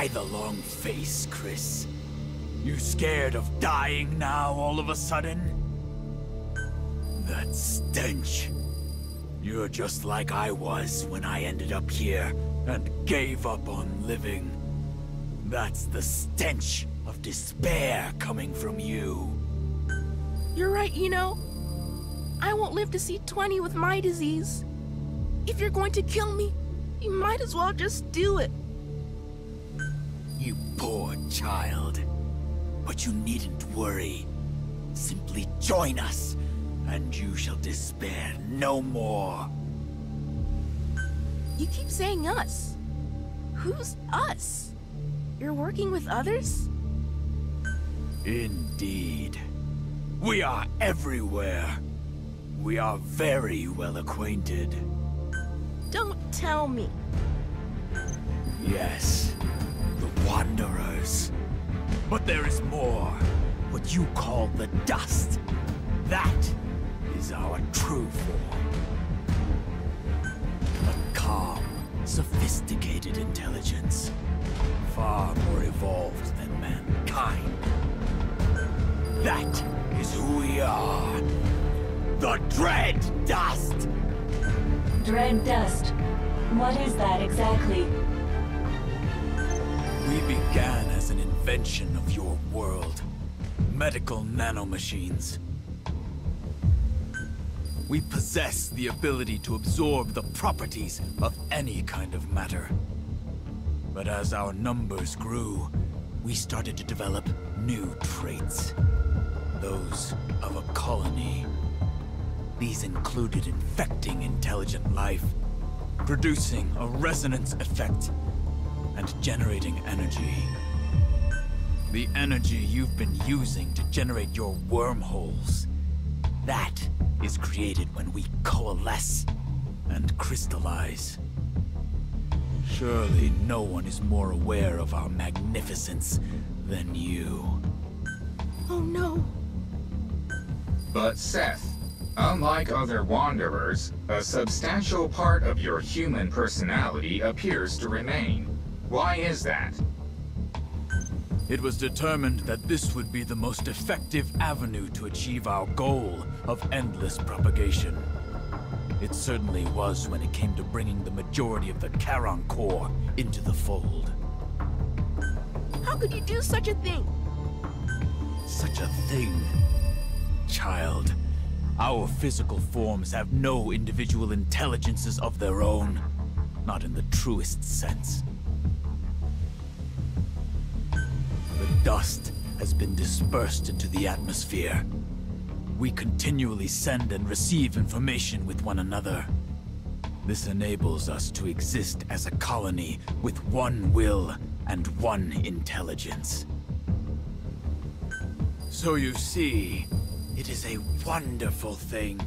Why the long face, Chris? You scared of dying now all of a sudden? That stench. You're just like I was when I ended up here and gave up on living. That's the stench of despair coming from you. You're right, you know. I won't live to see 20 with my disease. If you're going to kill me, you might as well just do it. You poor child. But you needn't worry. Simply join us, and you shall despair no more. You keep saying us. Who's us? You're working with others? Indeed. We are everywhere. We are very well acquainted. Don't tell me. Yes, the Wanderers. But there is more. What you call the dust. That is our true form. A calm, sophisticated intelligence. Far more evolved than mankind. That is who we are. The Dread Dust! Dread Dust. What is that exactly? We began as an invention of your world. Medical nanomachines. We possess the ability to absorb the properties of any kind of matter. But as our numbers grew, we started to develop new traits. Those of a colony. These included infecting intelligent life, producing a resonance effect, and generating energy. The energy you've been using to generate your wormholes. That is created when we coalesce and crystallize. Surely no one is more aware of our magnificence than you. Oh no. But Seth, unlike other Wanderers, a substantial part of your human personality appears to remain. Why is that? It was determined that this would be the most effective avenue to achieve our goal of endless propagation. It certainly was when it came to bringing the majority of the Charon core into the fold. How could you do such a thing? Such a thing? Child, our physical forms have no individual intelligences of their own. Not in the truest sense. The dust has been dispersed into the atmosphere. We continually send and receive information with one another. This enables us to exist as a colony with one will and one intelligence. So you see, it is a wonderful thing.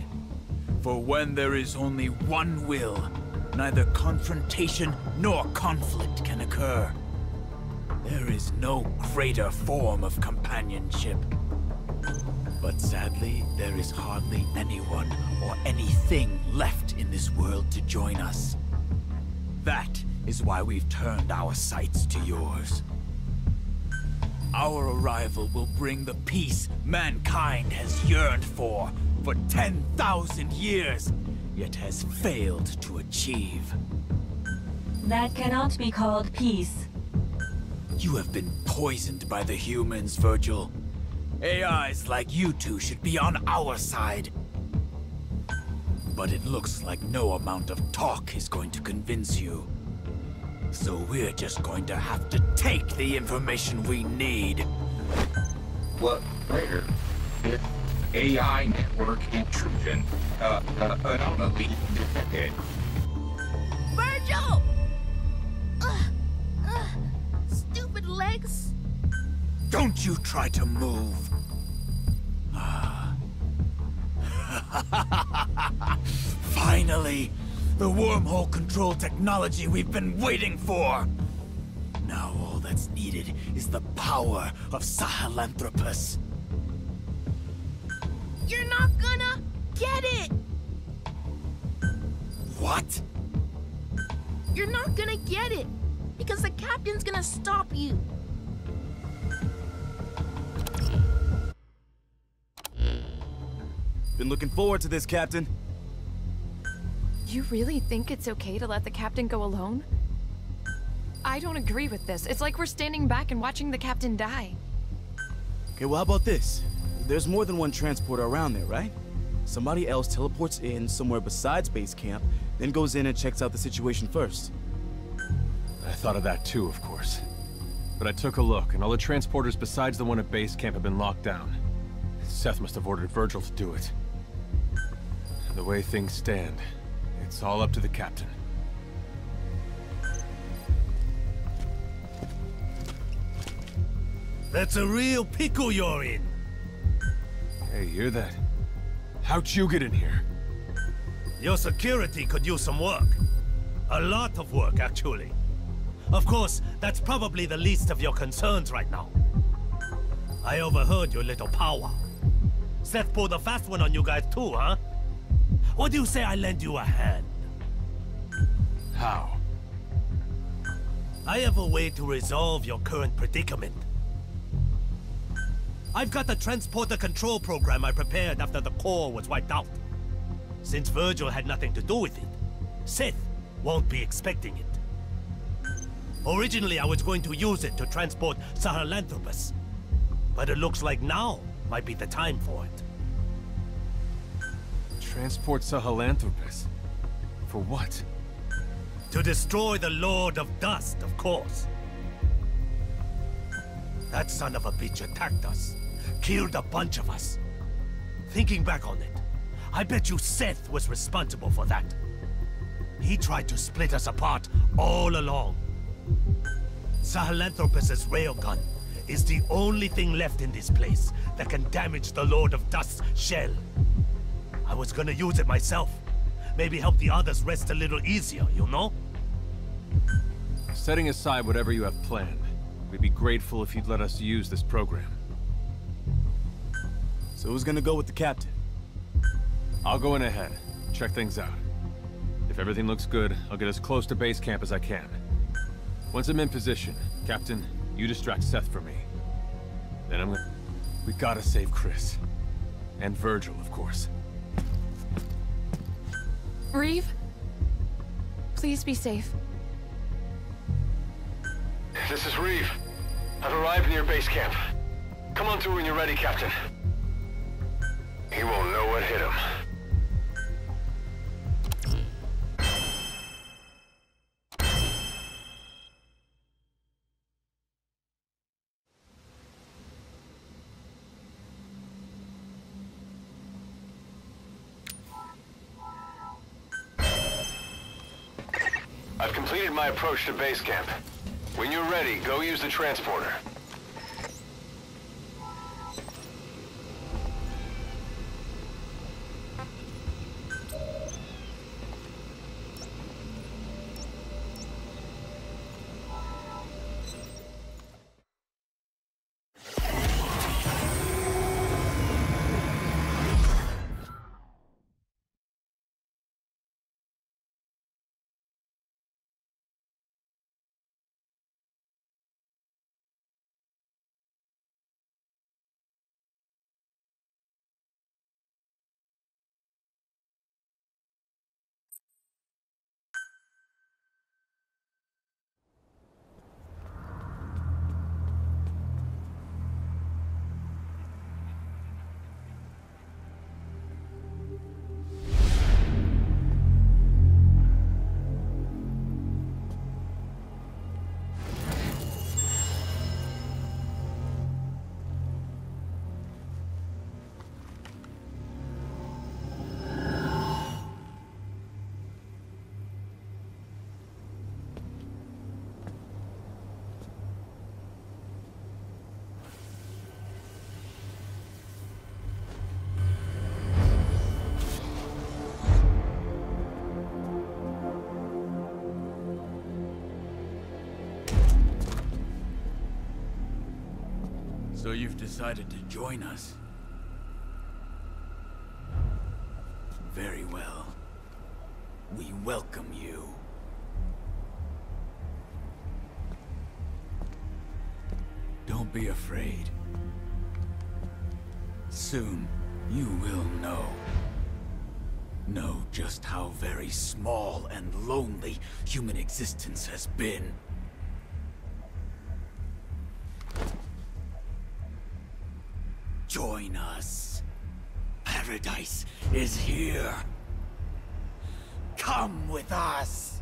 For when there is only one will, neither confrontation nor conflict can occur. There is no greater form of companionship. But sadly, there is hardly anyone or anything left in this world to join us. That is why we've turned our sights to yours. Our arrival will bring the peace mankind has yearned for 10,000 years, yet has failed to achieve. That cannot be called peace. You have been poisoned by the humans, Virgil. AIs like you two should be on our side. But it looks like no amount of talk is going to convince you. So we're just going to have to take the information we need. What later? If AI network intrusion, anomaly detected. Virgil! Stupid legs. Don't you try to move. Finally! The wormhole control technology we've been waiting for! Now all that's needed is the power of Sahelanthropus. You're not gonna get it! What? You're not gonna get it! because the captain's gonna stop you. Been looking forward to this, Captain. You really think it's okay to let the captain go alone? I don't agree with this. It's like we're standing back and watching the captain die. Okay, well, how about this? There's more than one transporter around there, right? Somebody else teleports in somewhere besides base camp, then goes in and checks out the situation first. I thought of that too, of course. But I took a look, and all the transporters besides the one at base camp have been locked down. Seth must have ordered Virgil to do it. And the way things stand, it's all up to the captain. That's a real pickle you're in. Hey, hear that? How'd you get in here? Your security could use some work. A lot of work, actually. Of course, that's probably the least of your concerns right now. I overheard your little powwow. Seth pulled a fast one on you guys too, huh? What do you say I lend you a hand? How? I have a way to resolve your current predicament. I've got the transporter control program I prepared after the core was wiped out. Since Virgil had nothing to do with it, Seth won't be expecting it. Originally, I was going to use it to transport Sahelanthropus, but it looks like now might be the time for it. Transport Sahelanthropus? For what? To destroy the Lord of Dust, of course. That son of a bitch attacked us, killed a bunch of us. Thinking back on it, I bet you Seth was responsible for that. He tried to split us apart all along. Sahelanthropus' railgun is the only thing left in this place that can damage the Lord of Dust's shell. I was gonna use it myself. Maybe help the others rest a little easier, you know? Setting aside whatever you have planned, we'd be grateful if you'd let us use this program. So who's gonna go with the captain? I'll go in ahead, check things out. If everything looks good, I'll get as close to base camp as I can. Once I'm in position, Captain, you distract Seth for me. Then we gotta save Chris. And Virgil, of course. Reeve? Please be safe. This is Reeve. I've arrived near base camp. Come on through when you're ready, Captain. He won't know what hit him. I've completed my approach to base camp. When you're ready, go use the transporter. So you've decided to join us? Very well. We welcome you. be afraid. Soon, you will know. Know just how very small and lonely human existence has been. Join us. Paradise is here. Come with us.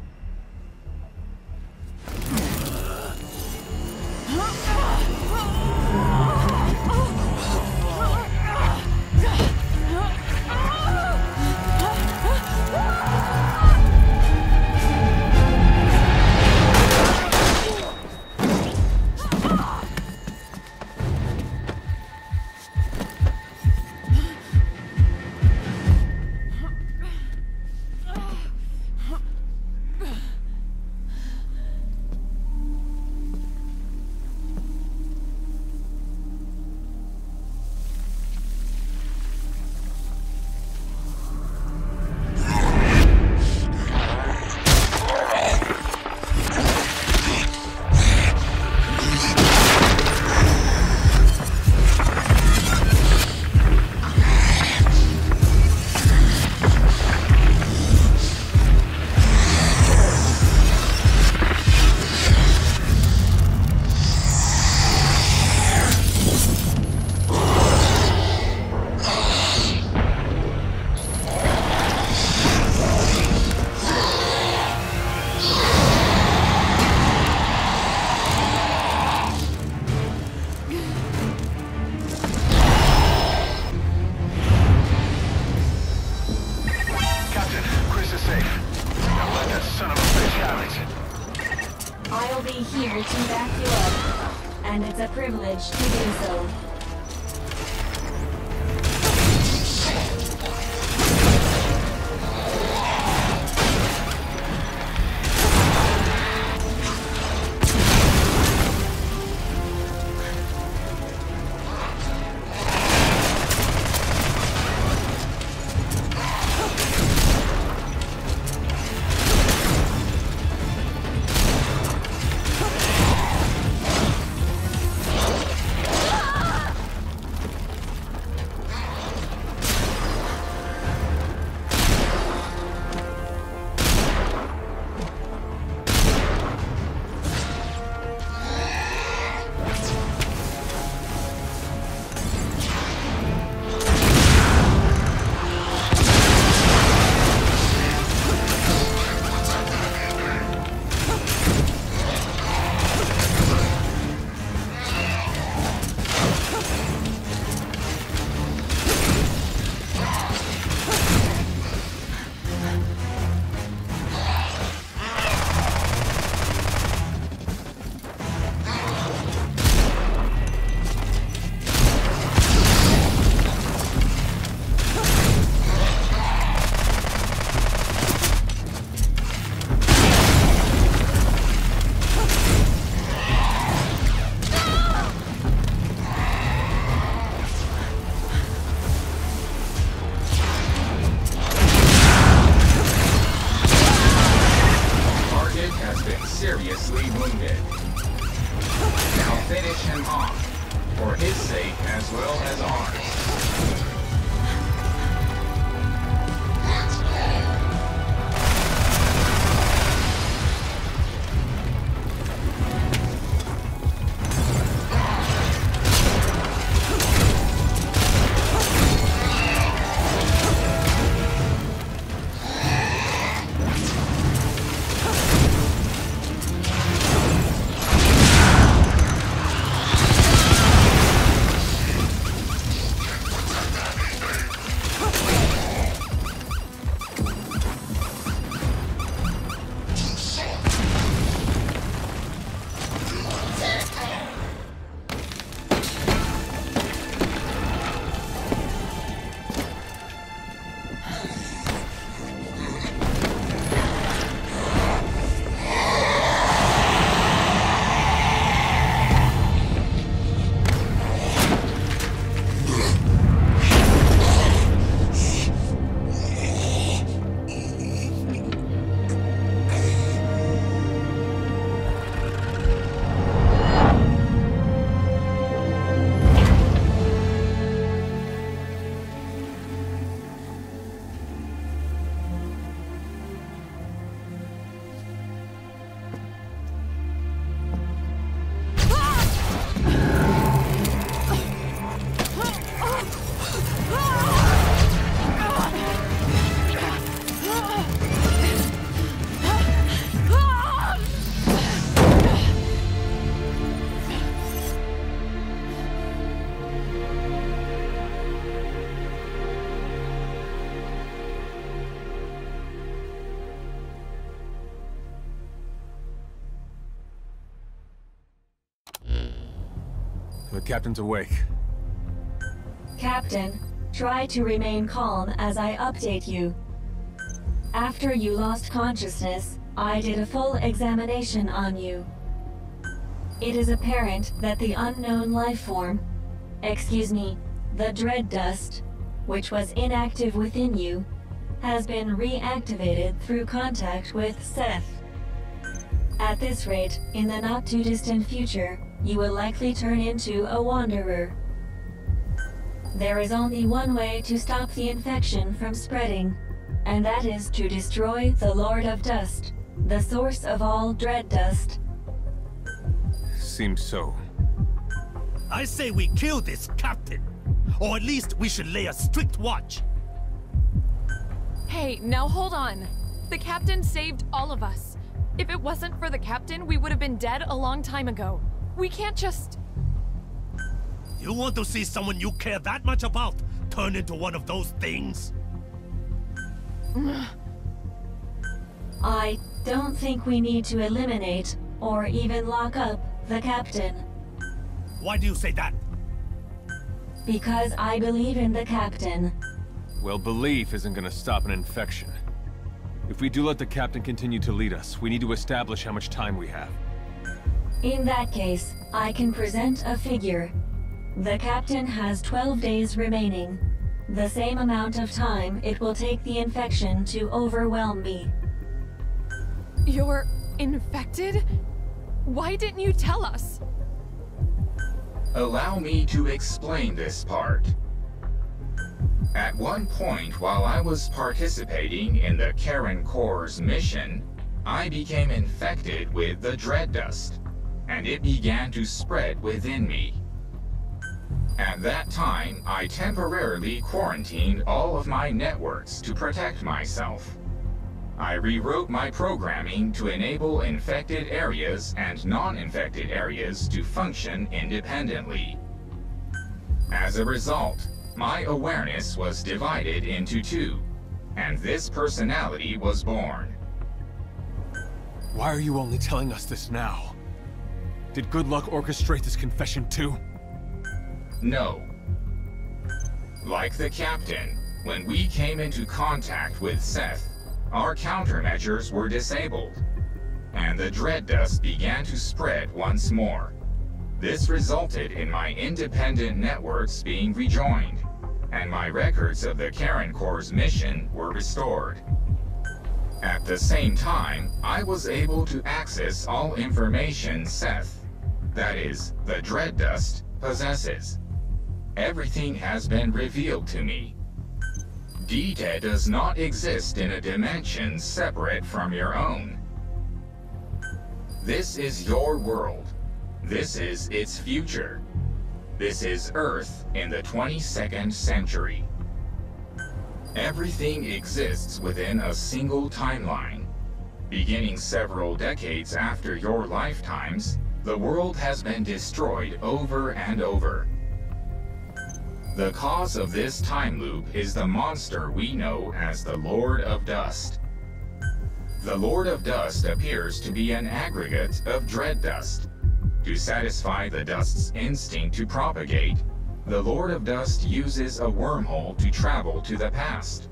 I'll be here to back you up, and it's a privilege to do so. The captain's awake. Captain, try to remain calm as I update you. After you lost consciousness, I did a full examination on you. It is apparent that the unknown life form, the dread dust, which was inactive within you, has been reactivated through contact with Seth. At this rate, in the not-too-distant future, you will likely turn into a wanderer. There is only one way to stop the infection from spreading, and that is to destroy the Lord of Dust, the source of all dread dust. Seems so. I say we kill this captain. Or at least we should lay a strict watch. Hey, now hold on. The captain saved all of us. If it wasn't for the captain, we would have been dead a long time ago. We can't just... You want to see someone you care that much about turn into one of those things? I don't think we need to eliminate, or even lock up, the captain. Why do you say that? Because I believe in the captain. Well, belief isn't gonna stop an infection. If we do let the captain continue to lead us, we need to establish how much time we have. In that case, I can present a figure. The captain has 12 days remaining. The same amount of time it will take the infection to overwhelm me. You're infected? Why didn't you tell us? Allow me to explain this part. At one point while I was participating in the Karen Corps' mission, I became infected with the dread dust, and it began to spread within me. At that time, I temporarily quarantined all of my networks to protect myself. I rewrote my programming to enable infected areas and non-infected areas to function independently. As a result, my awareness was divided into two, and this personality was born. Why are you only telling us this now? Did Good Luck orchestrate this confession too? No. Like the captain, when we came into contact with Seth, our countermeasures were disabled, and the dread dust began to spread once more. This resulted in my independent networks being rejoined, and my records of the Karen Corps' mission were restored. At the same time, I was able to access all information Seth, that is, the dread dust, possesses. Everything has been revealed to me. Dita does not exist in a dimension separate from your own. This is your world. This is its future. This is Earth in the 22nd century. Everything exists within a single timeline. Beginning several decades after your lifetimes, the world has been destroyed over and over. The cause of this time loop is the monster we know as the Lord of Dust. The Lord of Dust appears to be an aggregate of dread dust. To satisfy the dust's instinct to propagate, the Lord of Dust uses a wormhole to travel to the past,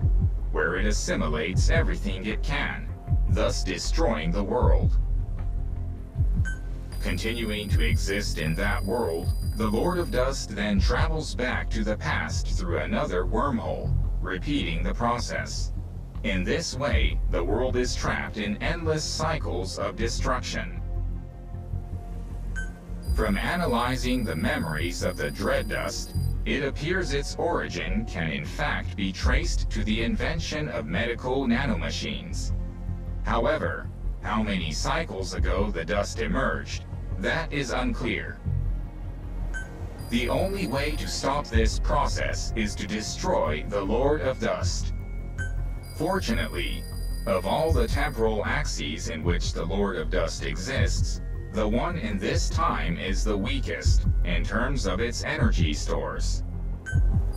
where it assimilates everything it can, thus destroying the world. Continuing to exist in that world, the Lord of Dust then travels back to the past through another wormhole, repeating the process. In this way, the world is trapped in endless cycles of destruction. From analyzing the memories of the dread dust, it appears its origin can in fact be traced to the invention of medical nanomachines. However, how many cycles ago the dust emerged, that is unclear. The only way to stop this process is to destroy the Lord of Dust. Fortunately, of all the temporal axes in which the Lord of Dust exists, the one in this time is the weakest in terms of its energy stores.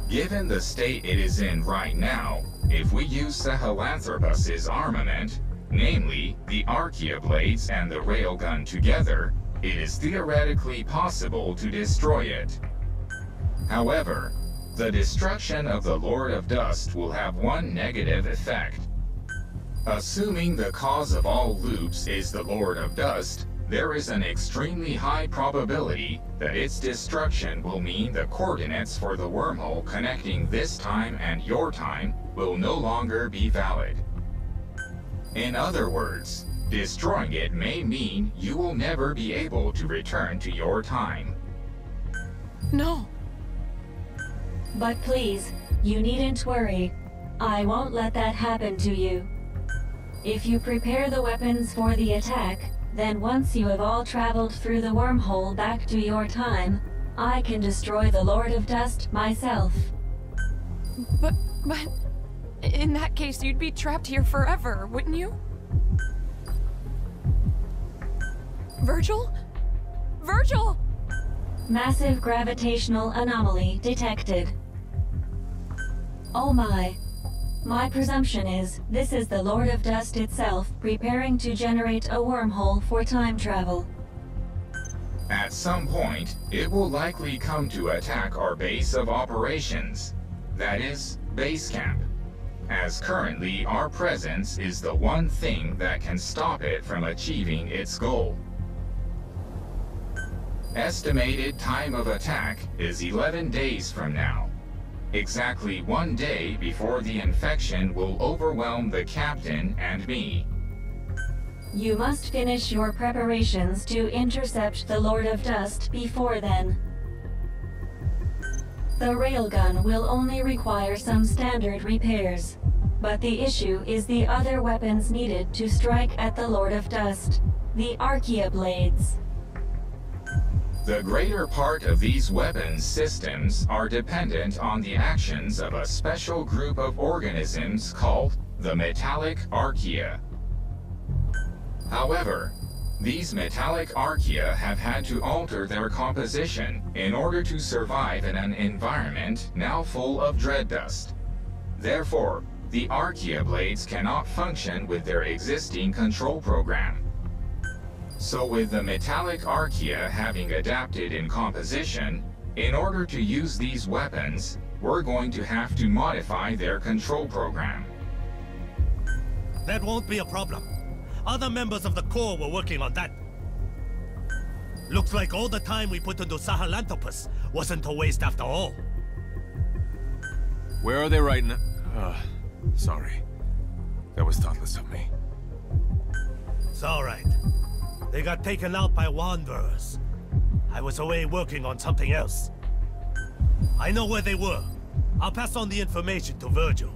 Given the state it is in right now, if we use Sahelanthropus's armament, namely the Archaea blades and the railgun together, it is theoretically possible to destroy it. However, the destruction of the Lord of Dust will have one negative effect. Assuming the cause of all loops is the Lord of Dust, there is an extremely high probability that its destruction will mean the coordinates for the wormhole connecting this time and your time will no longer be valid. In other words, destroying it may mean you will never be able to return to your time. No. But please, you needn't worry. I won't let that happen to you. If you prepare the weapons for the attack, then once you have all traveled through the wormhole back to your time, I can destroy the Lord of Dust myself. But in that case, you'd be trapped here forever, wouldn't you? Virgil? Virgil! Massive gravitational anomaly detected. Oh my. My presumption is, this is the Lord of Dust itself preparing to generate a wormhole for time travel. At some point, it will likely come to attack our base of operations. That is, base camp. As currently, our presence is the one thing that can stop it from achieving its goal. Estimated time of attack is 11 days from now. Exactly 1 day before the infection will overwhelm the captain and me. You must finish your preparations to intercept the Lord of Dust before then. The railgun will only require some standard repairs, but the issue is the other weapons needed to strike at the Lord of Dust, the Archaea blades. The greater part of these weapons systems are dependent on the actions of a special group of organisms called the metallic archaea. However, these metallic archaea have had to alter their composition in order to survive in an environment now full of dread dust. Therefore, the archaea blades cannot function with their existing control program. So with the metallic archaea having adapted in composition, in order to use these weapons, we're going to have to modify their control program. That won't be a problem. Other members of the Corps were working on that. Looks like all the time we put into Sahelanthropus wasn't a waste after all. Where are they right now? Sorry. That was thoughtless of me. It's alright. They got taken out by wanderers. I was away working on something else. I know where they were. I'll pass on the information to Virgil.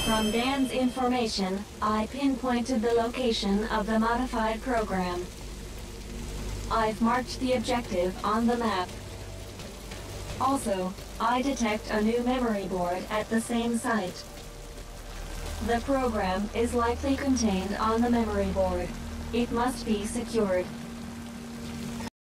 From Dan's information, I pinpointed the location of the modified program. I've marked the objective on the map. Also, I detect a new memory board at the same site. The program is likely contained on the memory board. It must be secured.